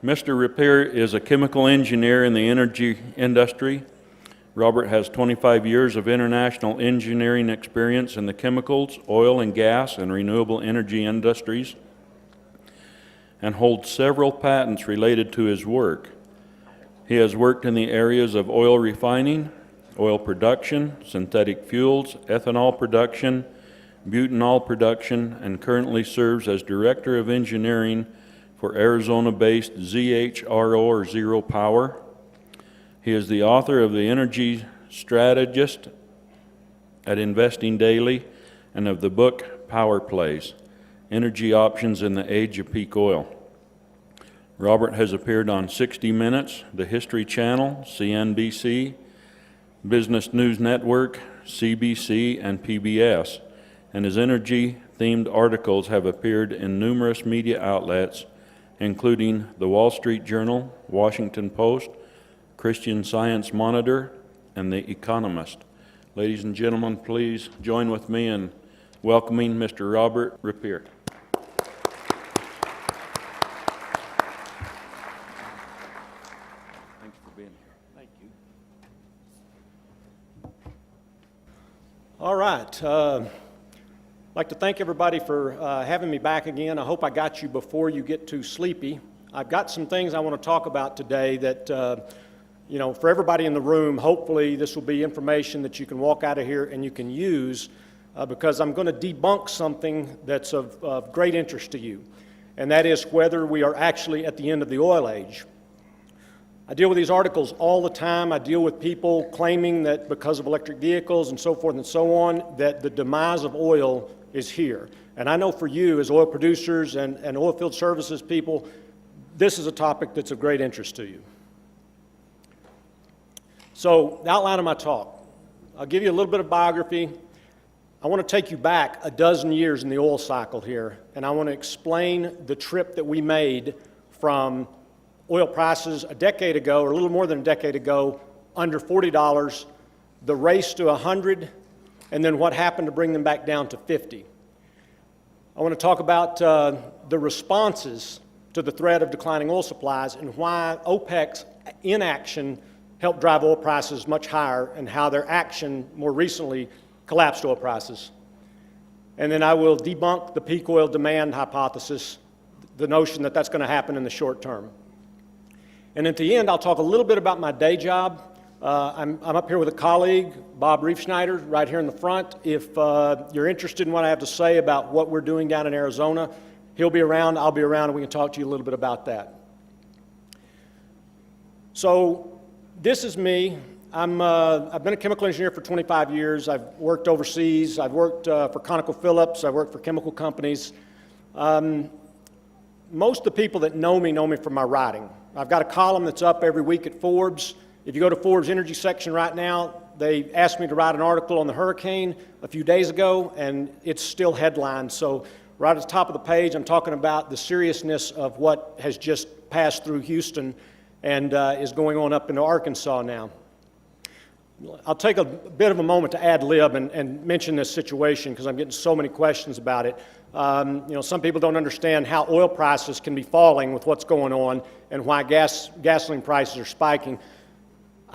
Mr. Rapier is a chemical engineer in the energy industry. Robert has 25 years of international engineering experience in the chemicals, oil and gas, and renewable energy industries, and holds several patents related to his work. He has worked in the areas of oil refining, oil production, synthetic fuels, ethanol production, butanol production, and currently serves as Director of Engineering for Arizona-based ZHRO or Zero Power. He is the author of The Energy Strategist at Investing Daily and of the book Power Plays, Energy Options in the Age of Peak Oil. Robert has appeared on 60 Minutes, the History Channel, CNBC, Business News Network, CBC, and PBS, and his energy-themed articles have appeared in numerous media outlets, including the Wall Street Journal, Washington Post, Christian Science Monitor, and The Economist. Ladies and gentlemen, please join with me in welcoming Mr. Robert Rapier. Thanks for being here. Thank you. All right. I'd like to thank everybody for having me back again. I hope I got you before you get too sleepy. I've got some things I want to talk about today that for everybody in the room, hopefully this will be information that you can walk out of here and you can use because I'm going to debunk something that's of great interest to you, and that is whether we are actually at the end of the oil age. I deal with these articles all the time. I deal with people claiming that because of electric vehicles and so forth and so on, that the demise of oil is here. And I know for you as oil producers and oil field services people, this is a topic that's of great interest to you. So, the outline of my talk. I'll give you a little bit of biography. I want to take you back a dozen years in the oil cycle here, and I want to explain the trip that we made from oil prices a decade ago, or a little more than a decade ago, under $40, the race to 100, and then what happened to bring them back down to 50. I want to talk about the responses to the threat of declining oil supplies and why OPEC's inaction helped drive oil prices much higher and how their action more recently collapsed oil prices. And then I will debunk the peak oil demand hypothesis, the notion that that's going to happen in the short term. And at the end, I'll talk a little bit about my day job. I'm up here with a colleague, Bob Riefschneider, right here in the front. If you're interested in what I have to say about what we're doing down in Arizona, he'll be around, I'll be around, and we can talk to you a little bit about that. So this is me. I've been a chemical engineer for 25 years. I've worked overseas. I've worked for ConocoPhillips. I've worked for chemical companies. Most of the people that know me from my writing. I've got a column that's up every week at Forbes. If you go to Forbes Energy section right now, they asked me to write an article on the hurricane a few days ago, and it's still headlined. So right at the top of the page, I'm talking about the seriousness of what has just passed through Houston and is going on up into Arkansas now. I'll take a bit of a moment to ad lib and mention this situation because I'm getting so many questions about it. Some people don't understand how oil prices can be falling with what's going on and why gasoline prices are spiking.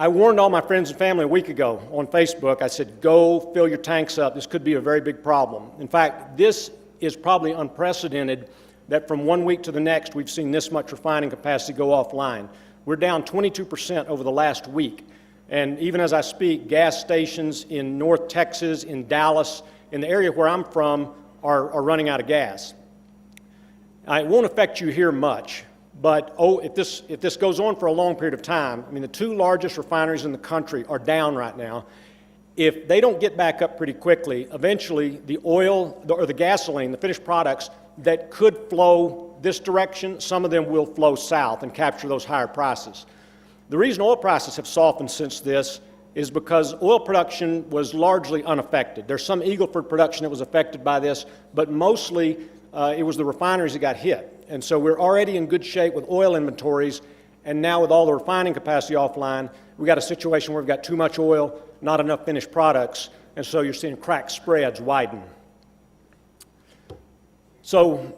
I warned all my friends and family a week ago on Facebook. I said, go fill your tanks up. This could be a very big problem. In fact, this is probably unprecedented that from one week to the next we've seen this much refining capacity go offline. We're down 22% over the last week. And even as I speak, gas stations in North Texas, in Dallas, in the area where I'm from, are running out of gas. It won't affect you here much, but if this goes on for a long period of time, I mean, the two largest refineries in the country are down right now. If they don't get back up pretty quickly, eventually the oil or the gasoline, the finished products that could flow this direction, some of them will flow south and capture those higher prices. The reason oil prices have softened since this is because oil production was largely unaffected. There's some Eagle Ford production that was affected by this, but mostly it was the refineries that got hit. And so we're already in good shape with oil inventories, and now with all the refining capacity offline, we've got a situation where we've got too much oil, not enough finished products, and so you're seeing crack spreads widen. So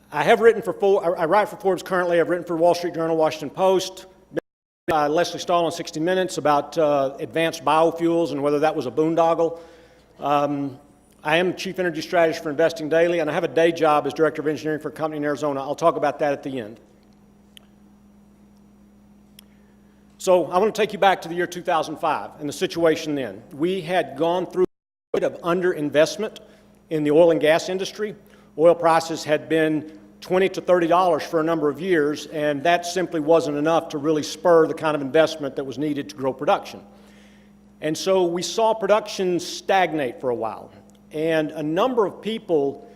I have written I write for Forbes currently. I've written for Wall Street Journal, Washington Post, Leslie Stahl on 60 Minutes about advanced biofuels and whether that was a boondoggle. I am Chief Energy Strategist for Investing Daily, and I have a day job as Director of Engineering for a company in Arizona. I'll talk about that at the end. So I want to take you back to the year 2005 and the situation then. We had gone through a period of underinvestment in the oil and gas industry. Oil prices had been $20 to $30 for a number of years, and that simply wasn't enough to really spur the kind of investment that was needed to grow production. And so we saw production stagnate for a while, and a number of people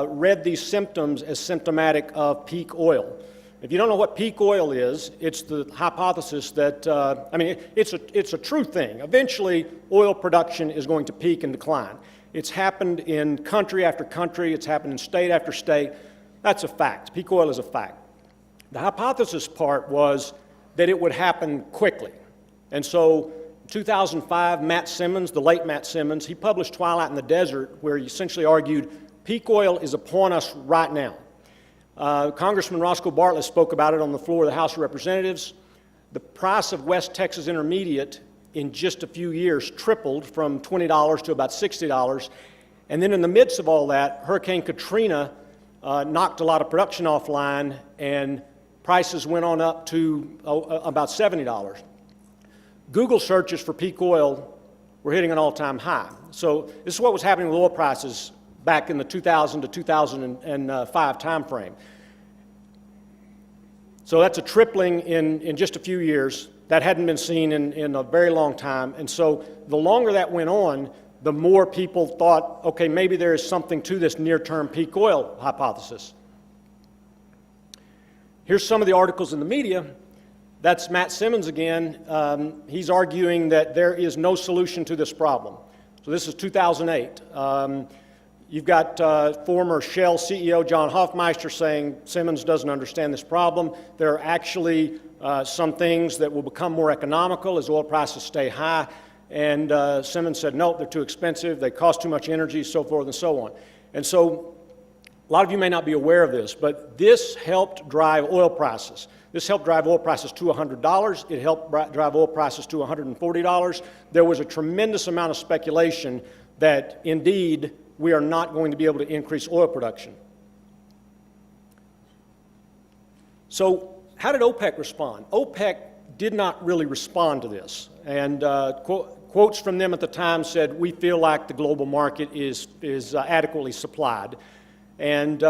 read these symptoms as symptomatic of peak oil. If you don't know what peak oil is, it's the hypothesis that, it's a true thing. Eventually, oil production is going to peak and decline. It's happened in country after country. It's happened in state after state. That's a fact. Peak oil is a fact. The hypothesis part was that it would happen quickly. And so, in 2005, Matt Simmons, the late Matt Simmons, he published Twilight in the Desert, where he essentially argued peak oil is upon us right now. Congressman Roscoe Bartlett spoke about it on the floor of the House of Representatives. The price of West Texas Intermediate in just a few years tripled from $20 to about $60. And then in the midst of all that, Hurricane Katrina knocked a lot of production offline, and prices went on up to about $70. Google searches for peak oil were hitting an all-time high. So this is what was happening with oil prices back in the 2000 to 2005 timeframe. So that's a tripling in just a few years. That hadn't been seen in a very long time. And so the longer that went on, the more people thought, okay, maybe there is something to this near-term peak oil hypothesis. Here's some of the articles in the media. That's Matt Simmons again. He's arguing that there is no solution to this problem. So this is 2008. You've got former Shell CEO John Hofmeister saying Simmons doesn't understand this problem. There are actually some things that will become more economical as oil prices stay high. And Simmons said, no, they're too expensive, they cost too much energy, so forth and so on. And so a lot of you may not be aware of this, but this helped drive oil prices. This helped drive oil prices to $100. It helped drive oil prices to $140. There was a tremendous amount of speculation that, indeed, we are not going to be able to increase oil production. So how did OPEC respond? OPEC did not really respond to this. And quotes from them at the time said, we feel like the global market is adequately supplied. And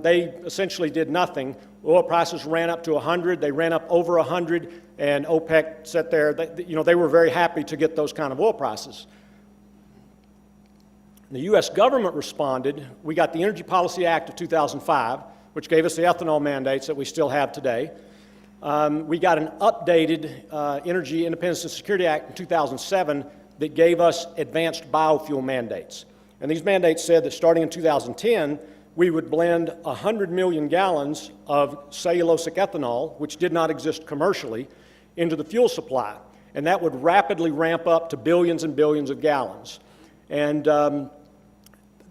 they essentially did nothing. Oil prices ran up to 100. They ran up over 100. And OPEC sat there. They were very happy to get those kind of oil prices. The U.S. government responded. We got the Energy Policy Act of 2005, which gave us the ethanol mandates that we still have today. We got an updated Energy Independence and Security Act in 2007 that gave us advanced biofuel mandates. And these mandates said that starting in 2010, we would blend 100 million gallons of cellulosic ethanol, which did not exist commercially, into the fuel supply. And that would rapidly ramp up to billions and billions of gallons. And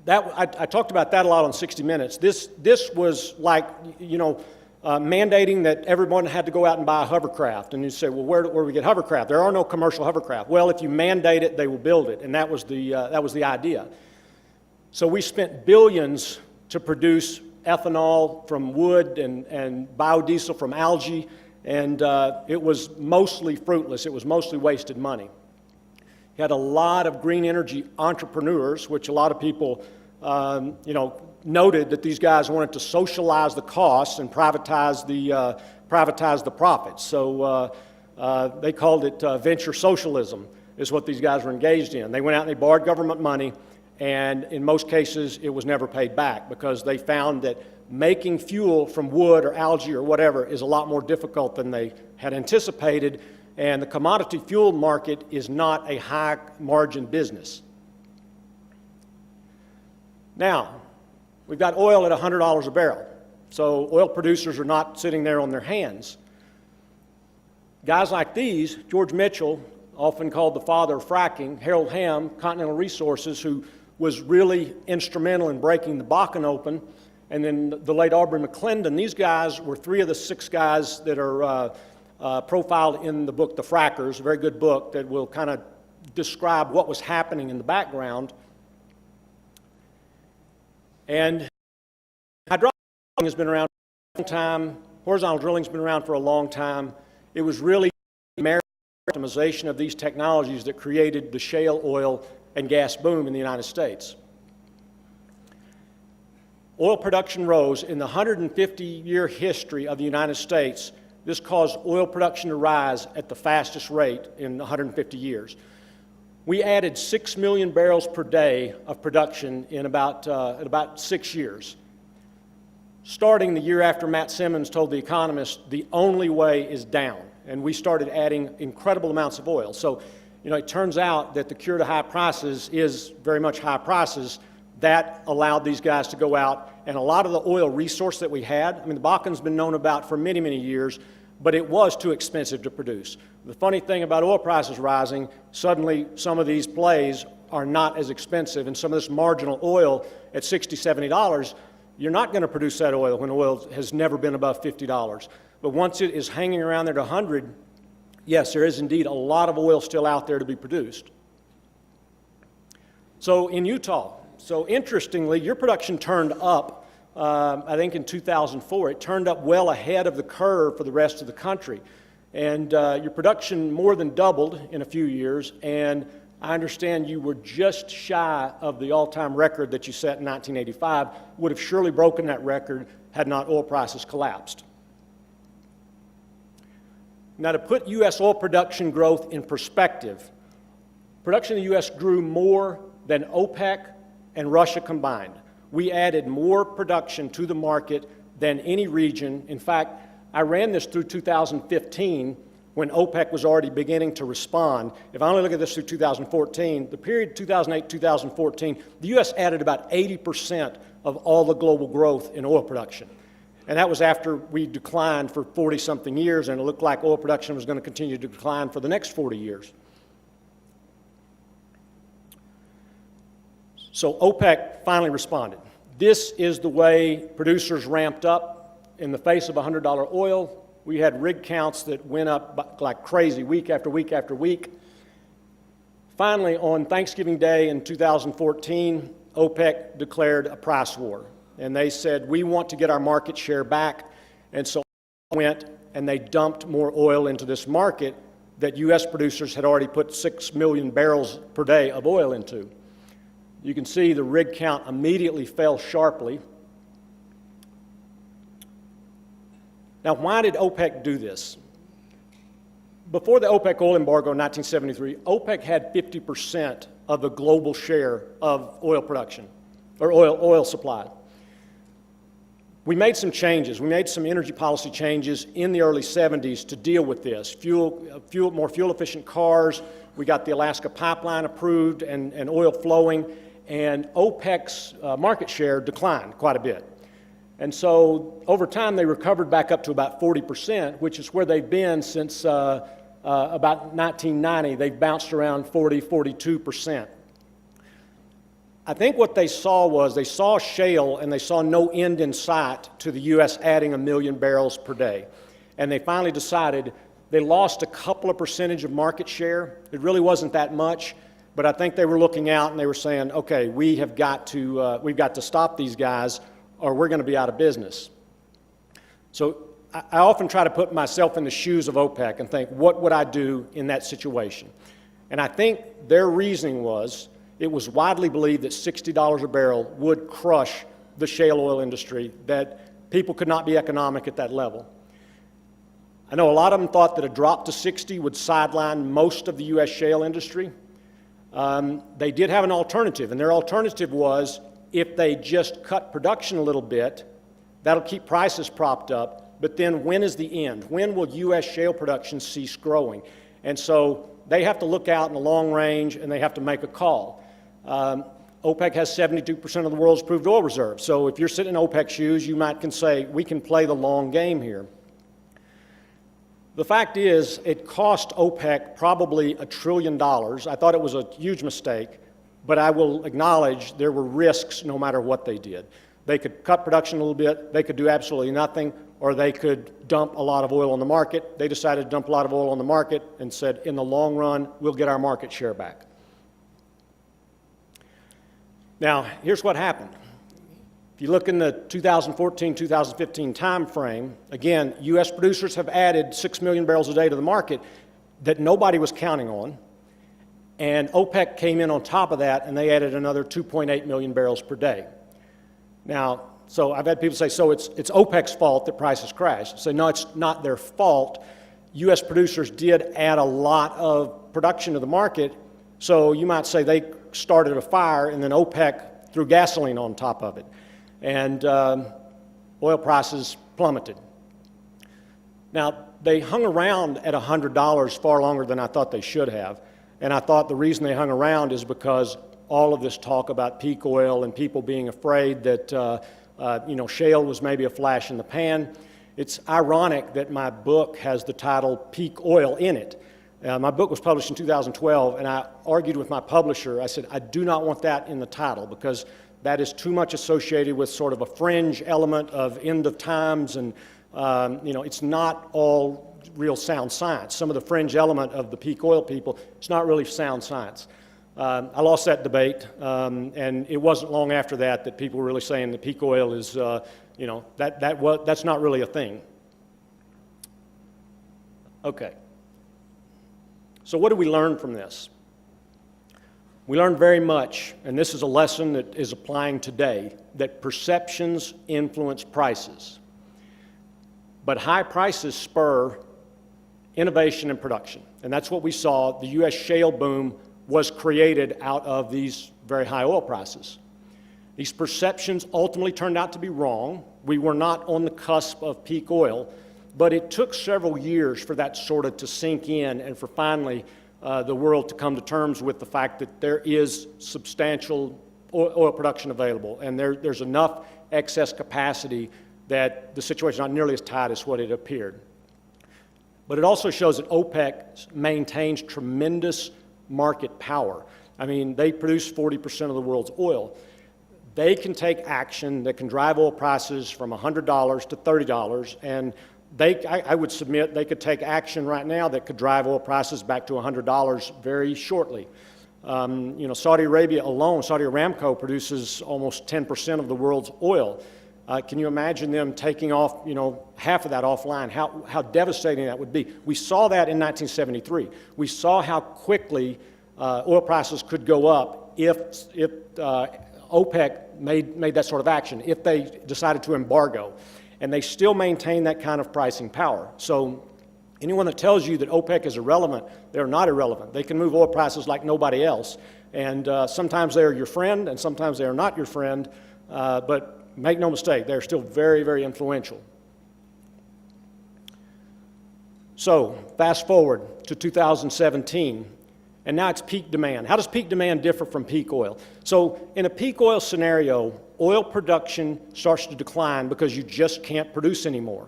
I talked about that a lot on 60 Minutes. This was like, mandating that everyone had to go out and buy a hovercraft. And you say, well, where do we get hovercraft? There are no commercial hovercraft. Well, if you mandate it, they will build it. And that was the idea. So we spent billions to produce ethanol from wood and biodiesel from algae. And it was mostly fruitless. It was mostly wasted money. You had a lot of green energy entrepreneurs, which a lot of people, noted that these guys wanted to socialize the costs and privatize the profits. So they called it venture socialism, is what these guys were engaged in. They went out and they borrowed government money, and in most cases, it was never paid back because they found that making fuel from wood or algae or whatever is a lot more difficult than they had anticipated. And the commodity fuel market is not a high-margin business. Now, we've got oil at $100 a barrel. So oil producers are not sitting there on their hands. Guys like these, George Mitchell, often called the father of fracking, Harold Hamm, Continental Resources, who was really instrumental in breaking the Bakken open, and then the late Aubrey McClendon. These guys were 3 of the 6 guys that are profiled in the book, The Frackers, a very good book that will kind of describe what was happening in the background. And hydraulic drilling has been around for a long time. Horizontal drilling has been around for a long time. It was really the optimization of these technologies that created the shale oil and gas boom in the United States. Oil production rose. In the 150-year history of the United States, this caused oil production to rise at the fastest rate in 150 years. We added 6 million barrels per day of production in about 6 years. Starting the year after Matt Simmons told The Economist, the only way is down, and we started adding incredible amounts of oil. So, it turns out that the cure to high prices is very much high prices. That allowed these guys to go out, and a lot of the oil resource that we had, the Bakken's been known about for many, many years, but it was too expensive to produce. The funny thing about oil prices rising, suddenly some of these plays are not as expensive, and some of this marginal oil at $60, $70, you're not going to produce that oil when oil has never been above $50. But once it is hanging around there at 100, yes, there is indeed a lot of oil still out there to be produced. So in Utah, interestingly, your production turned up, I think in 2004. It turned up well ahead of the curve for the rest of the country. And your production more than doubled in a few years, and I understand you were just shy of the all-time record that you set in 1985, would have surely broken that record had not oil prices collapsed. Now, to put U.S. oil production growth in perspective, production in the U.S. grew more than OPEC and Russia combined. We added more production to the market than any region. In fact, I ran this through 2015 when OPEC was already beginning to respond. If I only look at this through 2014, the period 2008-2014, the U.S. added about 80% of all the global growth in oil production. And that was after we declined for 40-something years, and it looked like oil production was going to continue to decline for the next 40 years. So OPEC finally responded. This is the way producers ramped up in the face of $100 oil. We had rig counts that went up like crazy week after week after week. Finally, on Thanksgiving Day in 2014, OPEC declared a price war. And they said, we want to get our market share back. And so they went and they dumped more oil into this market that U.S. producers had already put 6 million barrels per day of oil into. You can see the rig count immediately fell sharply. Now, why did OPEC do this? Before the OPEC oil embargo in 1973, OPEC had 50% of the global share of oil production, or oil supply. We made some changes. We made some energy policy changes in the early 70s to deal with this. More fuel-efficient cars. We got the Alaska pipeline approved and oil flowing, and OPEC's market share declined quite a bit. And so over time, they recovered back up to about 40%, which is where they've been since about 1990. They've bounced around 40, 42%. I think what they saw was they saw shale and they saw no end in sight to the U.S. adding 1 million barrels per day. And they finally decided they lost a couple of percentage of market share. It really wasn't that much, but I think they were looking out and they were saying, okay, we've got to stop these guys or we're going to be out of business. So I often try to put myself in the shoes of OPEC and think, what would I do in that situation? And I think their reasoning was, it was widely believed that $60 a barrel would crush the shale oil industry, that people could not be economic at that level. I know a lot of them thought that a drop to 60 would sideline most of the U.S. shale industry. They did have an alternative, and their alternative was, if they just cut production a little bit, that'll keep prices propped up, but then when is the end? When will U.S. shale production cease growing? And so they have to look out in the long range, and they have to make a call. OPEC has 72% of the world's proved oil reserves. So if you're sitting in OPEC's shoes, you might can say, we can play the long game here. The fact is, it cost OPEC probably $1 trillion. I thought it was a huge mistake, but I will acknowledge there were risks no matter what they did. They could cut production a little bit, they could do absolutely nothing, or they could dump a lot of oil on the market. They decided to dump a lot of oil on the market and said, in the long run, we'll get our market share back. Now, here's what happened. If you look in the 2014-2015 time frame, again, U.S. producers have added 6 million barrels a day to the market that nobody was counting on, and OPEC came in on top of that, and they added another 2.8 million barrels per day. Now, so I've had people say, so it's OPEC's fault that prices crashed. I say, no, it's not their fault. U.S. producers did add a lot of production to the market, so you might say they started a fire, and then OPEC threw gasoline on top of it. And oil prices plummeted. Now, they hung around at $100 far longer than I thought they should have. And I thought the reason they hung around is because all of this talk about peak oil and people being afraid that shale was maybe a flash in the pan. It's ironic that my book has the title Peak Oil in it. My book was published in 2012, and I argued with my publisher. I said, I do not want that in the title because that is too much associated with sort of a fringe element of end of times, and it's not all real sound science. Some of the fringe element of the peak oil people, it's not really sound science. I lost that debate, and it wasn't long after that people were really saying that peak oil is, that's not really a thing. Okay. So what do we learn from this? We learned very much, and this is a lesson that is applying today, that perceptions influence prices. But high prices spur innovation and production. And that's what we saw. The U.S. shale boom was created out of these very high oil prices. These perceptions ultimately turned out to be wrong. We were not on the cusp of peak oil, but it took several years for that sort of to sink in and for finally the world to come to terms with the fact that there is substantial oil production available, and there's enough excess capacity that the situation is not nearly as tight as what it appeared. But it also shows that OPEC maintains tremendous market power. I mean, they produce 40% of the world's oil. They can take action that can drive oil prices from $100 to $30, and I would submit they could take action right now that could drive oil prices back to $100 very shortly. Saudi Arabia alone, Saudi Aramco produces almost 10% of the world's oil. Can you imagine them taking off, half of that offline? How devastating that would be. We saw that in 1973. We saw how quickly oil prices could go up if OPEC made that sort of action, if they decided to embargo. And they still maintain that kind of pricing power. So anyone that tells you that OPEC is irrelevant, they're not irrelevant. They can move oil prices like nobody else. And sometimes they are your friend, and sometimes they are not your friend. But make no mistake, they're still very, very influential. So fast forward to 2017, and now it's peak demand. How does peak demand differ from peak oil? So in a peak oil scenario, oil production starts to decline because you just can't produce anymore.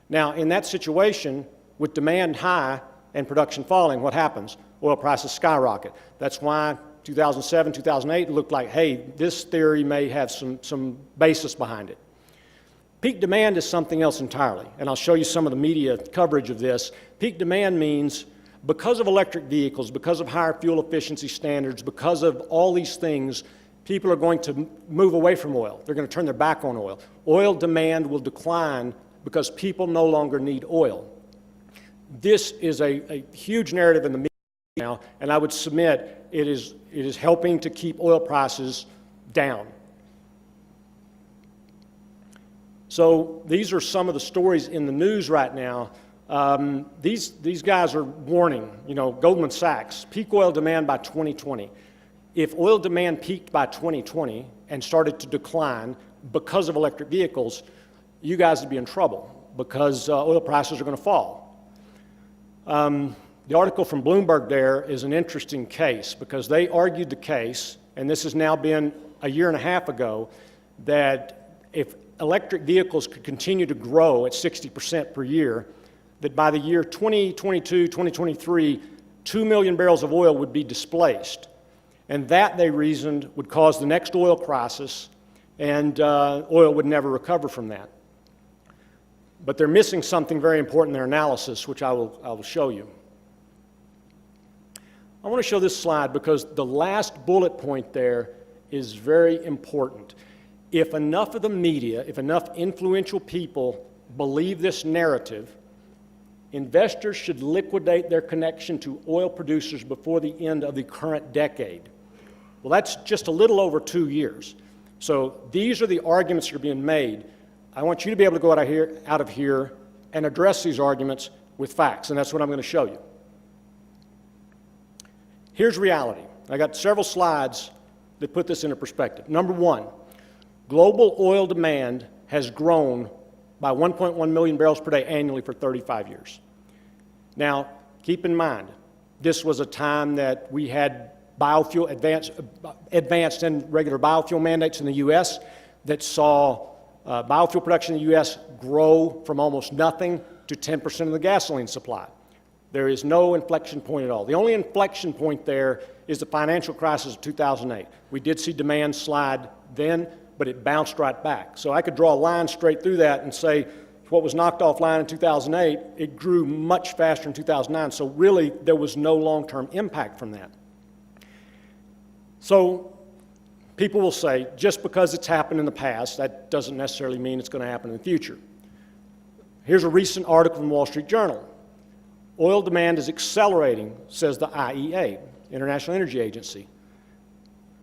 Now, in that situation, with demand high and production falling, what happens? Oil prices skyrocket. That's why 2007, 2008 looked like, hey, this theory may have some basis behind it. Peak demand is something else entirely, and I'll show you some of the media coverage of this. Peak demand means because of electric vehicles, because of higher fuel efficiency standards, because of all these things, people are going to move away from oil. They're going to turn their back on oil. Oil demand will decline because people no longer need oil. This is a huge narrative in the media now, and I would submit it is helping to keep oil prices down. So these are some of the stories in the news right now. These guys are warning, Goldman Sachs, peak oil demand by 2020. If oil demand peaked by 2020 and started to decline because of electric vehicles, you guys would be in trouble because oil prices are going to fall. The article from Bloomberg there is an interesting case because they argued the case, and this has now been a year and a half ago, that if electric vehicles could continue to grow at 60% per year, that by the year 2022, 2023, 2 million barrels of oil would be displaced. And that, they reasoned, would cause the next oil crisis, and oil would never recover from that. But they're missing something very important in their analysis, which I will show you. I want to show this slide because the last bullet point there is very important. If enough of the media, if enough influential people believe this narrative, investors should liquidate their connection to oil producers before the end of the current decade. Well, that's just a little over 2 years. So these are the arguments that are being made. I want you to be able to go out of here and address these arguments with facts, and that's what I'm going to show you. Here's reality. I got several slides that put this into perspective. Number one, global oil demand has grown by 1.1 million barrels per day annually for 35 years. Now, keep in mind, this was a time that we had biofuel advanced and regular biofuel mandates in the U.S. that saw biofuel production in the U.S. grow from almost nothing to 10% of the gasoline supply. There is no inflection point at all. The only inflection point there is the financial crisis of 2008. We did see demand slide then, but it bounced right back. So I could draw a line straight through that and say what was knocked offline in 2008, it grew much faster in 2009. So really, there was no long-term impact from that. So people will say, just because it's happened in the past, that doesn't necessarily mean it's going to happen in the future. Here's a recent article from the Wall Street Journal. Oil demand is accelerating, says the IEA, International Energy Agency.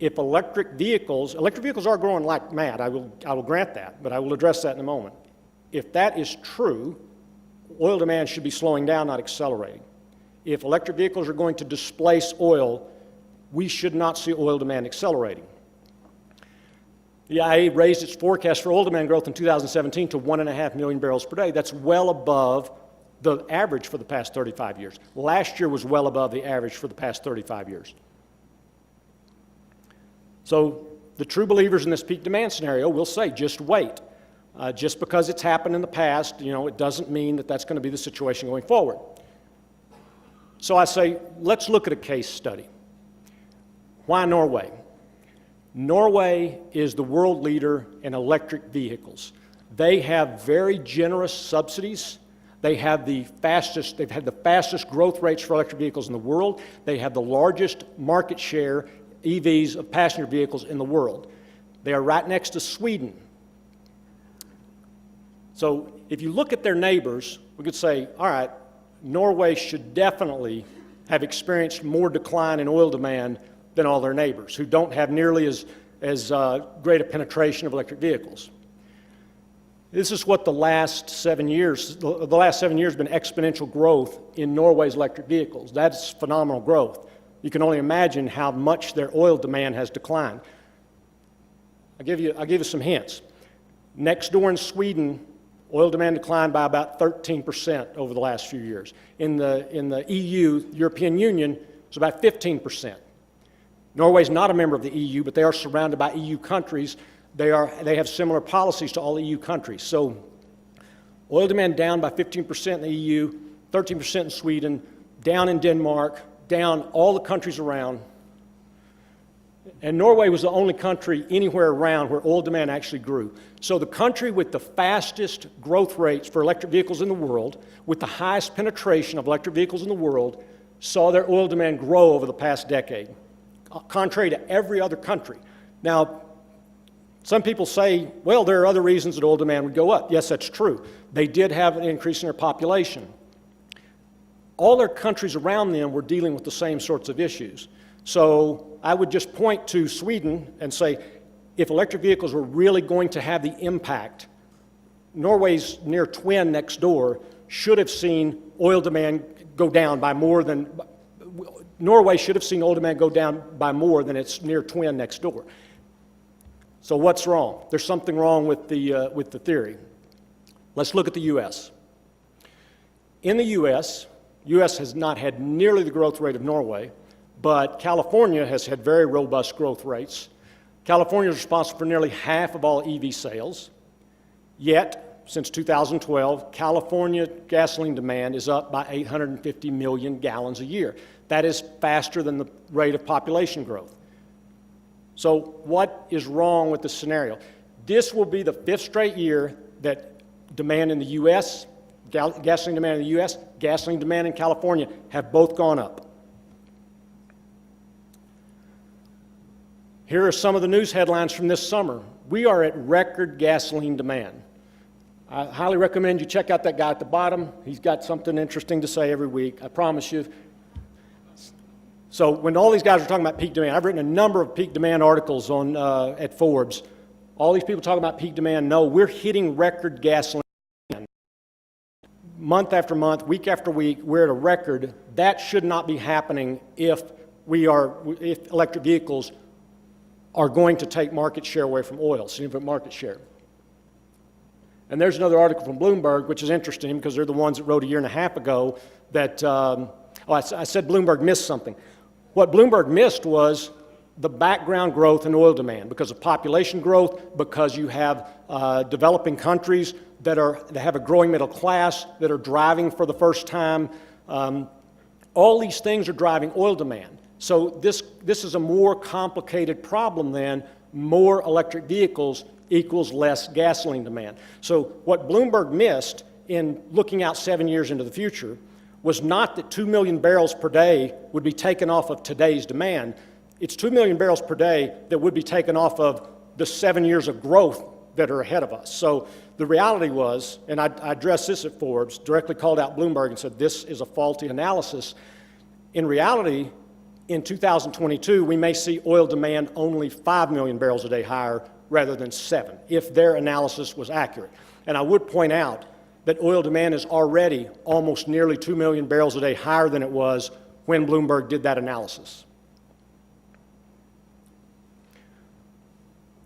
If electric vehicles are growing like mad, I will grant that, but I will address that in a moment. If that is true, oil demand should be slowing down, not accelerating. If electric vehicles are going to displace oil, we should not see oil demand accelerating. The IEA raised its forecast for oil demand growth in 2017 to 1.5 million barrels per day. That's well above the average for the past 35 years. Last year was well above the average for the past 35 years. So the true believers in this peak demand scenario will say, just wait. Just because it's happened in the past, it doesn't mean that that's going to be the situation going forward. So I say, let's look at a case study. Why Norway? Norway is the world leader in electric vehicles. They have very generous subsidies. They've had the fastest growth rates for electric vehicles in the world. They have the largest market share, EVs, of passenger vehicles in the world. They are right next to Sweden. So if you look at their neighbors, we could say, all right, Norway should definitely have experienced more decline in oil demand than all their neighbors, who don't have nearly as great a penetration of electric vehicles. This is what the last 7 years has been exponential growth in Norway's electric vehicles. That's phenomenal growth. You can only imagine how much their oil demand has declined. I'll give you some hints. Next door in Sweden, oil demand declined by about 13% over the last few years. In the EU, European Union, it's about 15%. Norway's not a member of the EU, but they are surrounded by EU countries. They have similar policies to all EU countries. So oil demand down by 15% in the EU, 13% in Sweden, down in Denmark, down all the countries around. And Norway was the only country anywhere around where oil demand actually grew. So the country with the fastest growth rates for electric vehicles in the world, with the highest penetration of electric vehicles in the world, saw their oil demand grow over the past decade, contrary to every other country. Now, some people say, well, there are other reasons that oil demand would go up. Yes, that's true. They did have an increase in their population. All their countries around them were dealing with the same sorts of issues. So I would just point to Sweden and say, if electric vehicles were really going to have the impact, Norway's near twin next door should have seen oil demand go down by more than, Norway should have seen oil demand go down by more than its near twin next door. So what's wrong? There's something wrong with the theory. Let's look at the U.S. In the U.S. has not had nearly the growth rate of Norway, but California has had very robust growth rates. California is responsible for nearly half of all EV sales. Yet, since 2012, California gasoline demand is up by 850 million gallons a year. That is faster than the rate of population growth. So what is wrong with this scenario? This will be the 5th straight year that demand in the U.S., gasoline demand in the U.S., gasoline demand in California have both gone up. Here are some of the news headlines from this summer. We are at record gasoline demand. I highly recommend you check out that guy at the bottom. He's got something interesting to say every week, I promise you. So when all these guys are talking about peak demand, I've written a number of peak demand articles on, at Forbes. All these people talking about peak demand, no, we're hitting record gasoline demand. Month after month, week after week, we're at a record. That should not be happening if electric vehicles are going to take market share away from oil, significant market share. And there's another article from Bloomberg, which is interesting because they're the ones that wrote a year and a half ago that, I said Bloomberg missed something. What Bloomberg missed was the background growth in oil demand because of population growth, because you have developing countries that have a growing middle class, that are driving for the first time. All these things are driving oil demand. So this is a more complicated problem than more electric vehicles equals less gasoline demand. So what Bloomberg missed in looking out 7 years into the future was not that 2 million barrels per day would be taken off of today's demand. It's 2 million barrels per day that would be taken off of the 7 years of growth that are ahead of us. So the reality was, and I addressed this at Forbes, directly called out Bloomberg and said this is a faulty analysis. In reality, in 2022, we may see oil demand only 5 million barrels a day higher rather than 7, if their analysis was accurate. And I would point out that oil demand is already almost nearly 2 million barrels a day higher than it was when Bloomberg did that analysis.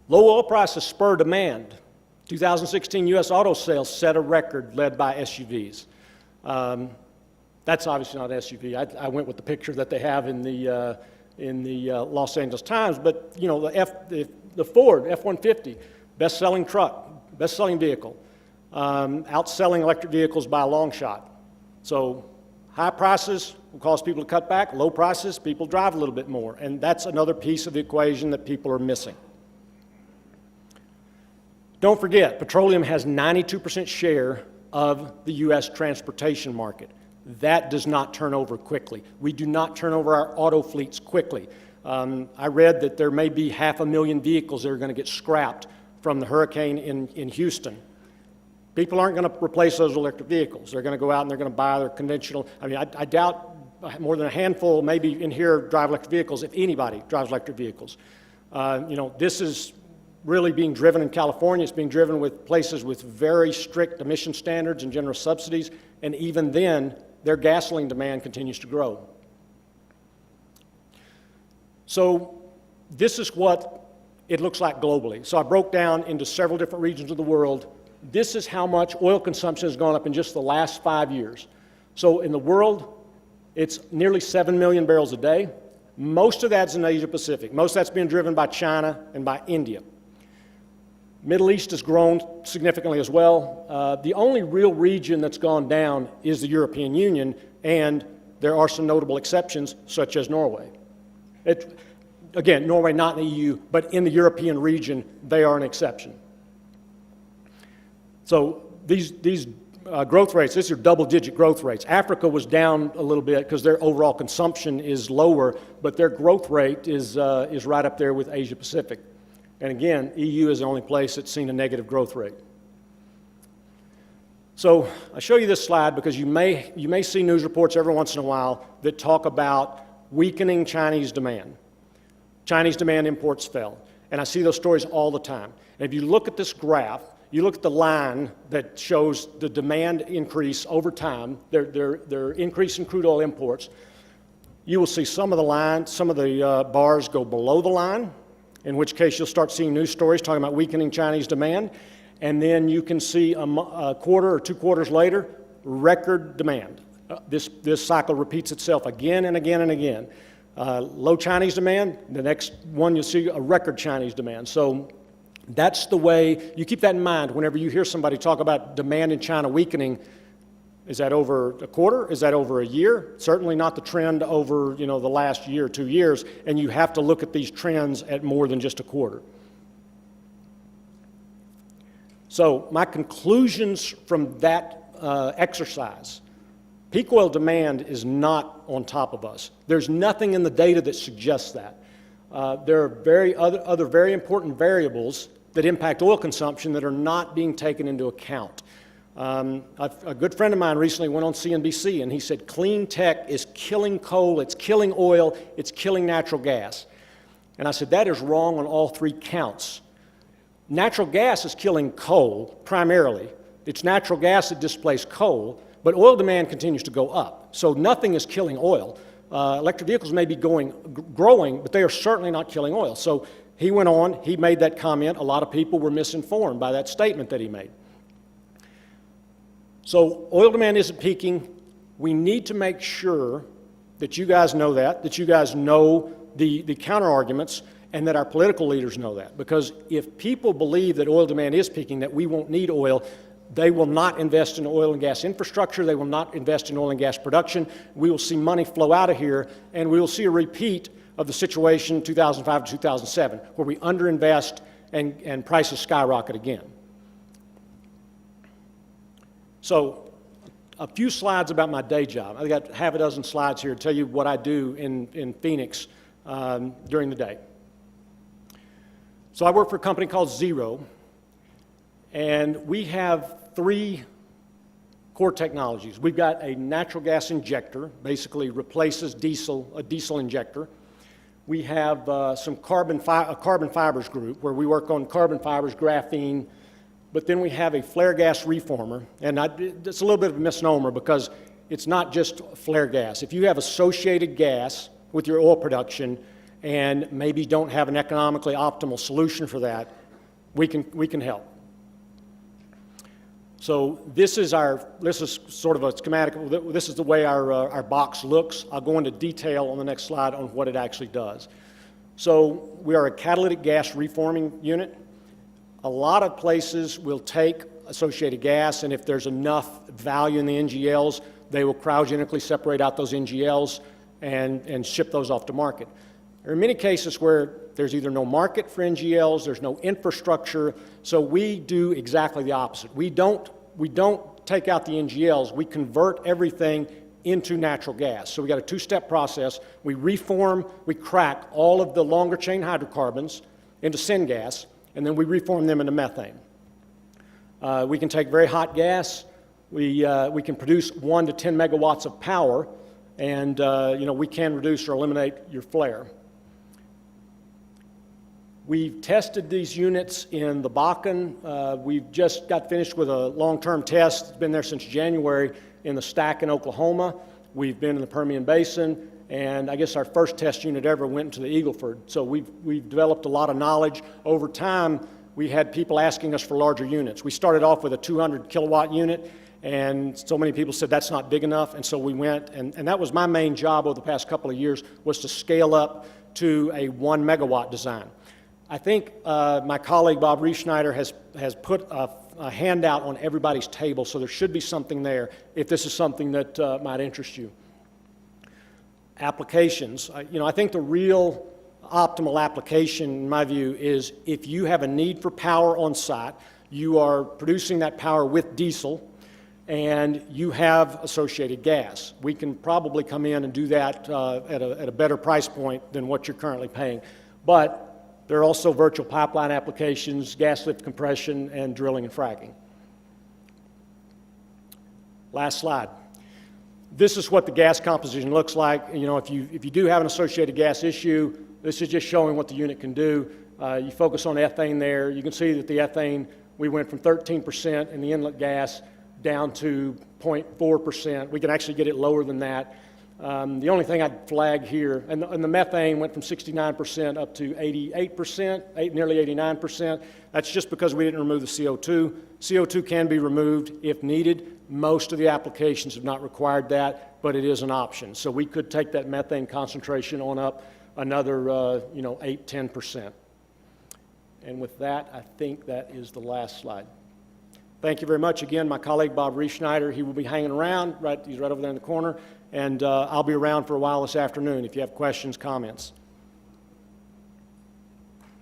Low oil prices spur demand. 2016 U.S. auto sales set a record led by SUVs. That's obviously not an SUV. I went with the picture that they have in the Los Angeles Times, but you know, the Ford F-150, best-selling truck, best-selling vehicle, outselling electric vehicles by a long shot. So high prices will cause people to cut back. Low prices, people drive a little bit more, and that's another piece of the equation that people are missing. Don't forget, petroleum has 92% share of the U.S. transportation market. That does not turn over quickly. We do not turn over our auto fleets quickly. I read that there may be 500,000 vehicles that are going to get scrapped from the hurricane in Houston. People aren't going to replace those electric vehicles. They're going to go out and they're going to buy their conventional. I mean, I doubt more than a handful, maybe in here, drive electric vehicles, if anybody drives electric vehicles. You know, this is really being driven in California. It's being driven with places with very strict emission standards and generous subsidies, and even then, their gasoline demand continues to grow. So this is what it looks like globally. So I broke down into several different regions of the world. This is how much oil consumption has gone up in just the last 5 years. So in the world, it's nearly 7 million barrels a day. Most of that's in Asia Pacific. Most of that's being driven by China and by India. Middle East has grown significantly as well. The only real region that's gone down is the European Union, and there are some notable exceptions, such as Norway. Again, Norway not in the EU, but in the European region, they are an exception. So these growth rates, these are double-digit growth rates. Africa was down a little bit because their overall consumption is lower, but their growth rate is right up there with Asia Pacific. And again, EU is the only place that's seen a negative growth rate. So I show you this slide because you may see news reports every once in a while that talk about weakening Chinese demand. Chinese demand imports fell. And I see those stories all the time. And if you look at this graph, you look at the line that shows the demand increase over time, their increase in crude oil imports, you will see some of the bars go below the line, in which case you'll start seeing news stories talking about weakening Chinese demand, and then you can see a quarter or 2 quarters later, record demand. This cycle repeats itself again and again and again. Low Chinese demand, the next one you'll see a record Chinese demand. So that's the way, you keep that in mind whenever you hear somebody talk about demand in China weakening. Is that over a quarter? Is that over a year? Certainly not the trend over, the last year or 2 years, and you have to look at these trends at more than just a quarter. So my conclusions from that exercise: peak oil demand is not on top of us. There's nothing in the data that suggests that. There are other very important variables that impact oil consumption that are not being taken into account. A good friend of mine recently went on CNBC and he said, clean tech is killing coal, it's killing oil, it's killing natural gas. And I said, that is wrong on all three counts. Natural gas is killing coal primarily. It's natural gas that displaced coal, but oil demand continues to go up. So nothing is killing oil. Electric vehicles may be growing, but they are certainly not killing oil. So he went on, he made that comment. A lot of people were misinformed by that statement that he made. So oil demand isn't peaking. We need to make sure that you guys know that you guys know the counter-arguments, and that our political leaders know that. Because if people believe that oil demand is peaking, that we won't need oil, they will not invest in oil and gas infrastructure. They will not invest in oil and gas production. We will see money flow out of here, and we will see a repeat of the situation 2005 to 2007, where we underinvest and prices skyrocket again. So a few slides about my day job. I've got half a dozen slides here to tell you what I do in Phoenix during the day. So I work for a company called ZHRO, and we have three core technologies. We've got a natural gas injector, basically replaces a diesel injector. We have a carbon fibers group where we work on carbon fibers, graphene, but then we have a flare gas reformer, and it's a little bit of a misnomer because it's not just flare gas. If you have associated gas with your oil production and maybe don't have an economically optimal solution for that, we can help. So this is sort of a schematic. This is the way our box looks. I'll go into detail on the next slide on what it actually does. So we are a catalytic gas reforming unit. A lot of places will take associated gas, and if there's enough value in the NGLs, they will cryogenically separate out those NGLs and ship those off to market. There are many cases where there's either no market for NGLs, there's no infrastructure, so we do exactly the opposite. We don't take out the NGLs, we convert everything into natural gas. So we got a two-step process. We reform, we crack all of the longer chain hydrocarbons into syngas, and then we reform them into methane. We can take very hot gas, we can produce 1 to 10 megawatts of power, and we can reduce or eliminate your flare. We've tested these units in the Bakken. We've just got finished with a long-term test. It's been there since January in the Stack in Oklahoma. We've been in the Permian Basin, and I guess our first test unit ever went into the Eagle Ford. So we've developed a lot of knowledge. Over time, we had people asking us for larger units. We started off with a 200 kilowatt unit, and so many people said that's not big enough, and so we went, and that was my main job over the past couple of years, was to scale up to a 1 megawatt design. I think my colleague Bob Rieschneider has put a handout on everybody's table, so there should be something there if this is something that might interest you. Applications. I think the real optimal application, in my view, is if you have a need for power on site, you are producing that power with diesel, and you have associated gas. We can probably come in and do that at a better price point than what you're currently paying. But there are also virtual pipeline applications, gas lift compression, and drilling and fracking. Last slide. This is what the gas composition looks like. If you do have an associated gas issue, this is just showing what the unit can do. You focus on ethane there. You can see that the ethane, we went from 13% in the inlet gas down to 0.4%. We can actually get it lower than that. The only thing I'd flag here, and the methane went from 69% up to 88%, nearly 89%. That's just because we didn't remove the CO2. CO2 can be removed if needed. Most of the applications have not required that, but it is an option. So we could take that methane concentration on up another 8–10%. And with that, I think that is the last slide. Thank you very much. Again, my colleague Bob Rieschneider, he will be hanging around, he's right over there in the corner, and I'll be around for a while this afternoon if you have questions, comments.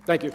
Thank you.